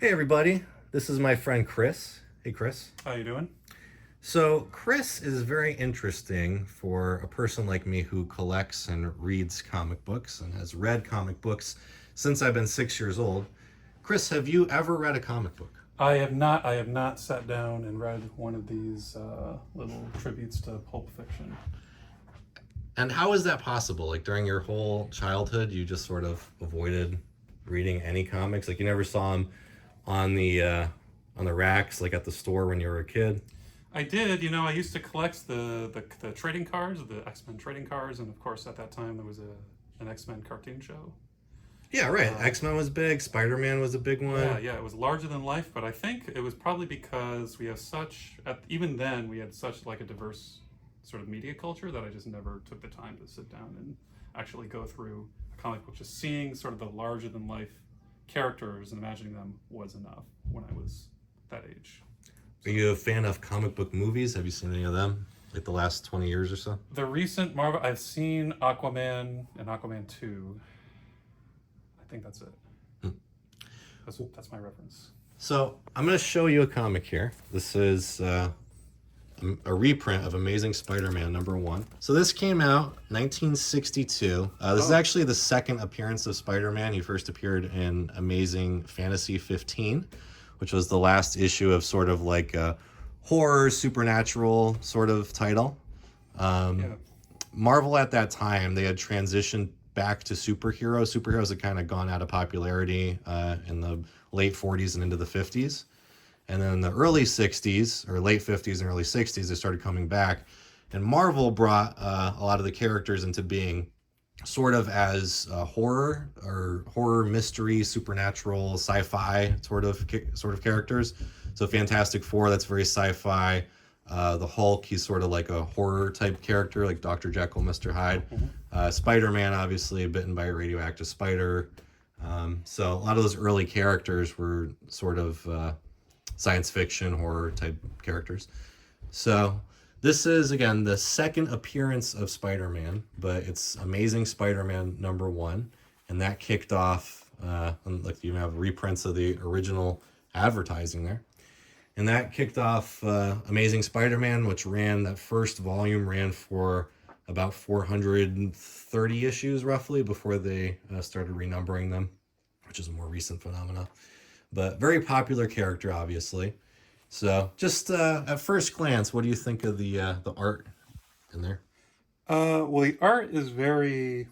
Hey everybody, this is my friend Chris. Hey Chris. How you doing? So Chris is very interesting for a person like me who collects and reads comic books and has read comic books since I've been 6 years old. Chris, have you ever read a comic book? I have not. I have not sat down and read one of these little tributes to Pulp Fiction. And how is that possible? Like during your whole childhood, you just sort of avoided reading any comics. Like you never saw them on the racks, like at the store when you were a kid. I did. I used to collect the trading cards, the X-Men trading cards, and of course at that time there was an X-Men cartoon show. Yeah, right. Uh, X Men was big. Spider Man was a big yeah, one. yeah, it was larger than life, but I think it was probably because we have such even then we had such like a diverse sort of media culture that I just never took the time to sit down and actually go through a comic book. Just seeing sort of the larger than life characters and imagining them was enough when I was that age. Are So you a fan of comic book movies? Have you seen any of them? Like the last 20 years or so? the recent Marvel, I've seen Aquaman and Aquaman 2. I think that's it. Hmm. That's my reference. So I'm going to show you a comic here. This is a reprint of Amazing Spider-Man #1. So this came out 1962. This is Oh, actually the second appearance of Spider-Man. He first appeared in Amazing Fantasy 15, which was the last issue of sort of like a horror, supernatural sort of title. yeah. Marvel at that time, they had transitioned back to superheroes. Superheroes had kind of gone out of popularity in the late 40s and into the 50s. And then in the early 60s, or late 50s and early 60s, they started coming back. And Marvel brought a lot of the characters into being sort of as horror mystery, supernatural, sci-fi sort of characters. So Fantastic Four, that's very sci-fi. The Hulk, he's sort of like a horror type character, like Dr. Jekyll, Mr. Hyde. Hmm. Spider-Man, obviously, bitten by a radioactive spider. So a lot of those early characters were sort of science fiction, horror type characters. So this is again the second appearance of Spider-Man, but it's Amazing Spider-Man #1, and that kicked off. Like you have reprints of the original advertising there, and that kicked off Amazing Spider-Man, which ran that first volume ran for about 430 issues roughly before they started renumbering them, which is a more recent phenomenon. But very popular character, obviously. So, just at first glance, what do you think of the art in there? Well, the art is very.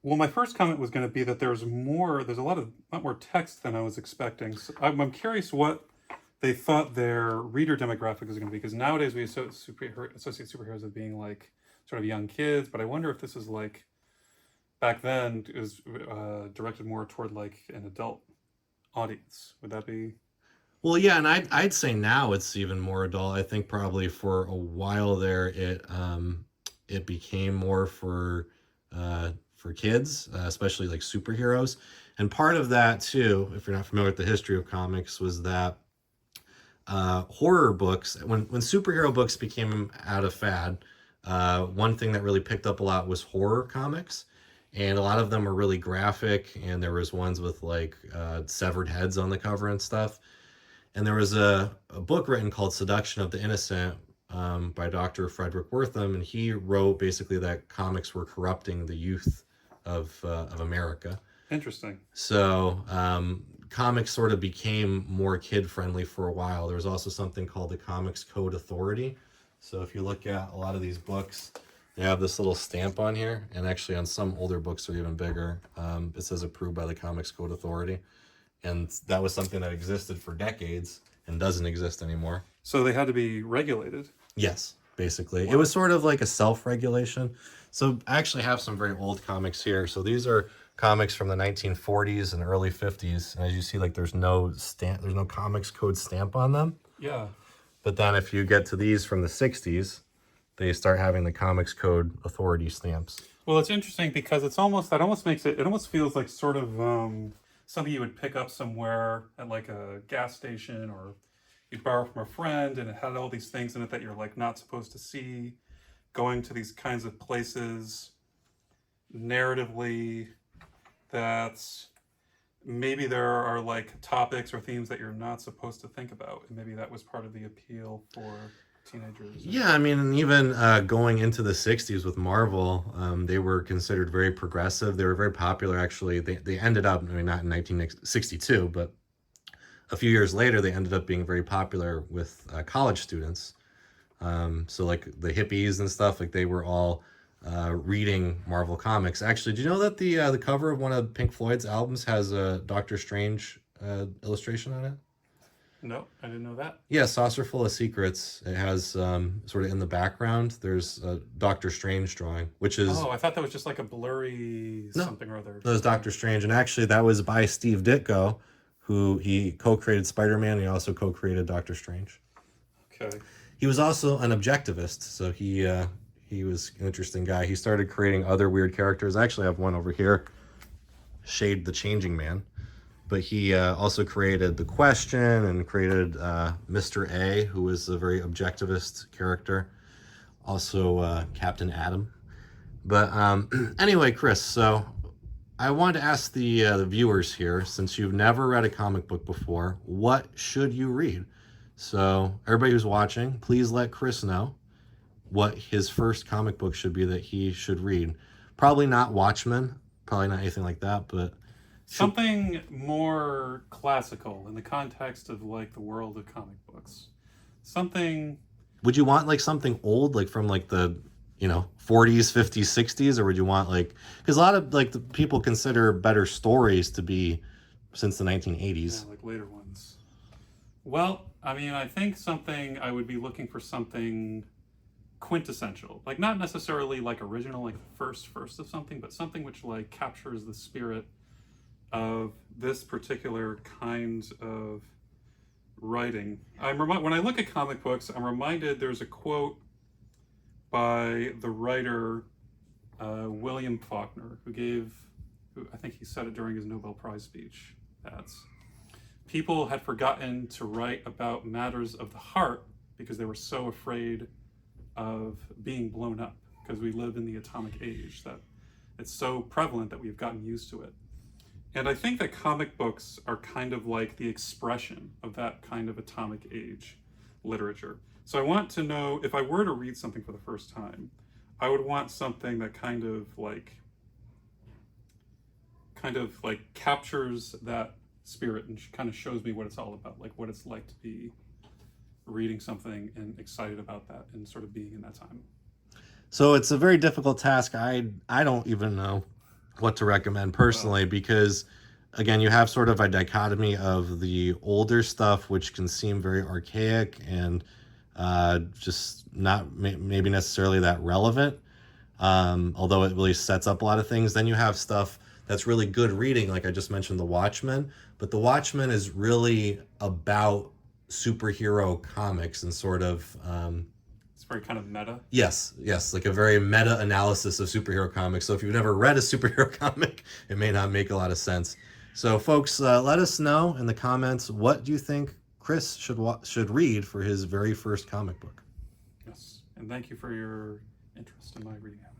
Well, my first comment was going to be that there's more. There's a lot more text than I was expecting. So I'm curious what they thought their reader demographic was going to be, because nowadays we associate superheroes with being like sort of young kids, but I wonder if this is like back then it was directed more toward like an adult audience. Would that be? Well, yeah, and I'd say now it's even more adult. I think probably for a while there, it became more for kids, especially like superheroes. And part of that too, if you're not familiar with the history of comics, was that horror books, when superhero books became out of fad, one thing that really picked up a lot was horror comics, and a lot of them were really graphic. And there was ones with like severed heads on the cover and stuff. And there was a book written called Seduction of the Innocent by Dr. Frederick Wertham, and he wrote basically that comics were corrupting the youth of America. Interesting. So comics sort of became more kid friendly for a while. There was also something called the Comics Code Authority. So if you look at a lot of these books, they have this little stamp on here, and actually on some older books they're even bigger. It says approved by the Comics Code Authority, and that was something that existed for decades and doesn't exist anymore. So they had to be regulated. Yes, basically. It Wow. was sort of like a self-regulation. So I actually have some very old comics here. So these are comics from the 1940s and early 50s. And as you see, like there's no stamp, there's no comics code stamp on them. Yeah. But then if you get to these from the 60s, they start having the comics code authority stamps. Well, it's interesting because it's almost that almost makes it almost feels like sort of something you would pick up somewhere at like a gas station, or you'd borrow from a friend, and it had all these things in it that you're like not supposed to see. Going to these kinds of places narratively, that's maybe there are like topics or themes that you're not supposed to think about, and maybe that was part of the appeal for teenagers. Yeah, I mean, and even going into the 60s with Marvel, they were considered very progressive. They were very popular, actually. They ended up, I mean, not in 1962, but a few years later, they ended up being very popular with college students. So, like the hippies and stuff, like they were all reading Marvel comics. Actually, do you know that the cover of one of Pink Floyd's albums has a Doctor Strange illustration on it? No, I didn't know that. Yeah, Saucer Full of Secrets. It has sort of in the background, there's a Doctor Strange drawing, which is Oh, I thought that was just like a blurry No. something or other. that was Doctor Strange. And actually, that was by Steve Ditko, who he co-created Spider-Man. And he also co-created Doctor Strange. Okay. He was also an objectivist, so he was an interesting guy. He started creating other weird characters. I actually have one over here, Shade the Changing Man. But he also created The Question and created Mr. A, who was a very objectivist character. Also Captain Atom. But anyway, Chris, so I wanted to ask the viewers here, since you've never read a comic book before, what should you read? So everybody who's watching, please let Chris know what his first comic book should be that he should read. Probably not Watchmen, probably not anything like that, but Something more classical in the context of like the world of comic books. Something. would you want like something old, like from like the 40s, 50s, 60s, or would you want like, because a lot of like the people consider better stories to be since the 1980s. Yeah, like later ones. Well, I mean, I think something I would be looking for something quintessential, like not necessarily like original, like first of something, but something which like captures the spirit of this particular kind of writing. When I look at comic books, I'm reminded there's a quote by the writer William Faulkner, who I think he said it during his Nobel Prize speech. That's people had forgotten to write about matters of the heart because they were so afraid of being blown up, because we live in the atomic age that it's so prevalent that we've gotten used to it. And I think that comic books are kind of like the expression of that kind of atomic age literature. So I want to know, if I were to read something for the first time, I would want something that kind of like captures that spirit and kind of shows me what it's all about, like what it's like to be reading something and excited about that and sort of being in that time. So it's a very difficult task. I don't even know what to recommend personally, because again, you have sort of a dichotomy of the older stuff, which can seem very archaic and just not maybe necessarily that relevant, although it really sets up a lot of things. Then you have stuff that's really good reading, like I just mentioned, The Watchmen. But The Watchmen is really about superhero comics and sort of it's very kind of meta. Yes, like a very meta analysis of superhero comics. So if you've never read a superhero comic, it may not make a lot of sense. So folks, let us know in the comments, what do you think Chris should read for his very first comic book? Yes, and thank you for your interest in my reading habits.